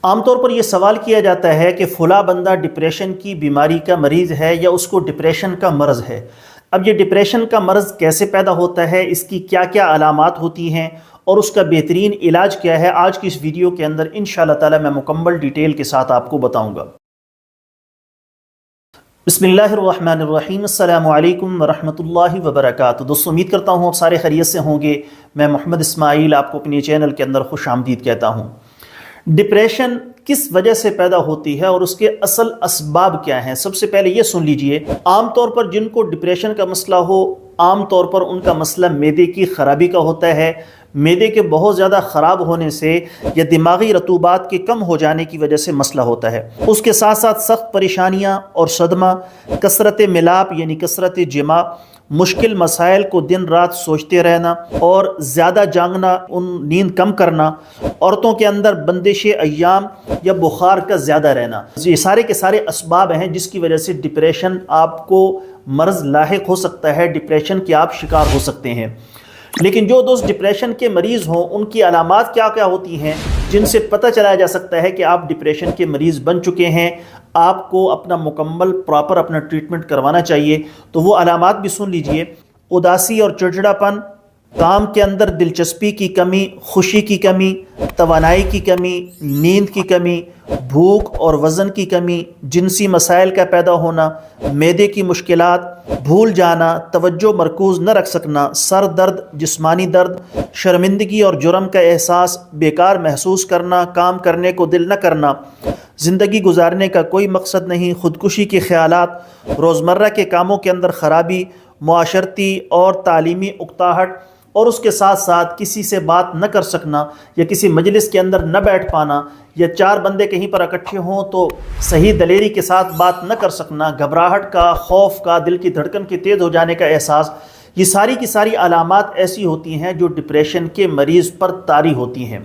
عام طور پر یہ سوال کیا جاتا ہے کہ فلاں بندہ ڈپریشن کی بیماری کا مریض ہے یا اس کو ڈپریشن کا مرض ہے۔ اب یہ ڈپریشن کا مرض کیسے پیدا ہوتا ہے، اس کی کیا کیا علامات ہوتی ہیں اور اس کا بہترین علاج کیا ہے، آج کی اس ویڈیو کے اندر انشاءاللہ تعالی میں مکمل ڈیٹیل کے ساتھ آپ کو بتاؤں گا۔ بسم اللہ الرحمن الرحیم، السلام علیکم ورحمۃ اللہ وبرکاتہ۔ دوستو امید کرتا ہوں آپ سارے خیریت سے ہوں گے۔ میں محمد اسماعیل آپ کو اپنے چینل کے اندر خوش آمدید کہتا ہوں۔ ڈپریشن کس وجہ سے پیدا ہوتی ہے اور اس کے اصل اسباب کیا ہیں؟ سب سے پہلے یہ سن لیجئے، عام طور پر جن کو ڈپریشن کا مسئلہ ہو، عام طور پر ان کا مسئلہ معدے کی خرابی کا ہوتا ہے۔ معدے کے بہت زیادہ خراب ہونے سے یا دماغی رطوبات کے کم ہو جانے کی وجہ سے مسئلہ ہوتا ہے۔ اس کے ساتھ ساتھ سخت پریشانیاں اور صدمہ، کثرت ملاپ یعنی کثرت جماع، مشکل مسائل کو دن رات سوچتے رہنا اور زیادہ جاگنا، نیند کم کرنا، عورتوں کے اندر بندش ایام یا بخار کا زیادہ رہنا، یہ سارے کے سارے اسباب ہیں جس کی وجہ سے ڈپریشن آپ کو مرض لاحق ہو سکتا ہے، ڈپریشن کے آپ شکار ہو سکتے ہیں۔ لیکن جو دوست ڈپریشن کے مریض ہوں، ان کی علامات کیا کیا ہوتی ہیں جن سے پتہ چلایا جا سکتا ہے کہ آپ ڈپریشن کے مریض بن چکے ہیں، آپ کو اپنا مکمل پراپر اپنا ٹریٹمنٹ کروانا چاہیے؟ تو وہ علامات بھی سن لیجئے۔ اداسی اور چڑچڑاپن، کام کے اندر دلچسپی کی کمی، خوشی کی کمی، توانائی کی کمی، نیند کی کمی، بھوک اور وزن کی کمی، جنسی مسائل کا پیدا ہونا، معدے کی مشکلات، بھول جانا، توجہ مرکوز نہ رکھ سکنا، سر درد، جسمانی درد، شرمندگی اور جرم کا احساس، بیکار محسوس کرنا، کام کرنے کو دل نہ کرنا، زندگی گزارنے کا کوئی مقصد نہیں، خودکشی کے خیالات، روزمرہ کے کاموں کے اندر خرابی، معاشرتی اور تعلیمی اکتاہٹ، اور اس کے ساتھ ساتھ کسی سے بات نہ کر سکنا یا کسی مجلس کے اندر نہ بیٹھ پانا، یا چار بندے کہیں پر اکٹھے ہوں تو صحیح دلیری کے ساتھ بات نہ کر سکنا، گھبراہٹ کا، خوف کا، دل کی دھڑکن کے تیز ہو جانے کا احساس، یہ ساری کی ساری علامات ایسی ہوتی ہیں جو ڈپریشن کے مریض پر طاری ہوتی ہیں۔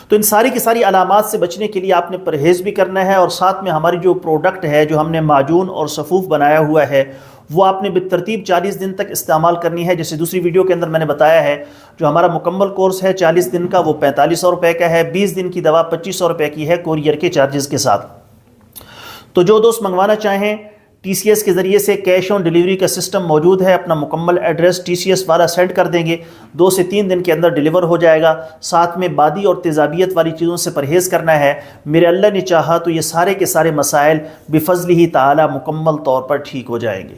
تو ان ساری کی ساری علامات سے بچنے کے لیے آپ نے پرہیز بھی کرنا ہے، اور ساتھ میں ہماری جو پروڈکٹ ہے، جو ہم نے معجون اور سفوف بنایا ہوا ہے، وہ آپ نے بالترتیب 40 دن تک استعمال کرنی ہے۔ جیسے دوسری ویڈیو کے اندر میں نے بتایا ہے، جو ہمارا مکمل کورس ہے 40 دن کا وہ 4500 روپے کا ہے، 20 دن کی دوا 2500 روپے کی ہے کوریئر کے چارجز کے ساتھ۔ تو جو دوست منگوانا چاہیں، ٹی سی ایس کے ذریعے سے کیش آن ڈیلیوری کا سسٹم موجود ہے، اپنا مکمل ایڈریس ٹی سی ایس والا سینڈ کر دیں گے، 2 سے 3 دن کے اندر ڈیلیور ہو جائے گا۔ ساتھ میں بادی اور تیزابیت والی چیزوں سے پرہیز کرنا ہے۔ میرے اللہ نے چاہا تو یہ سارے کے سارے مسائل بفضلہ تعالی مکمل طور پر ٹھیک ہو جائیں گے۔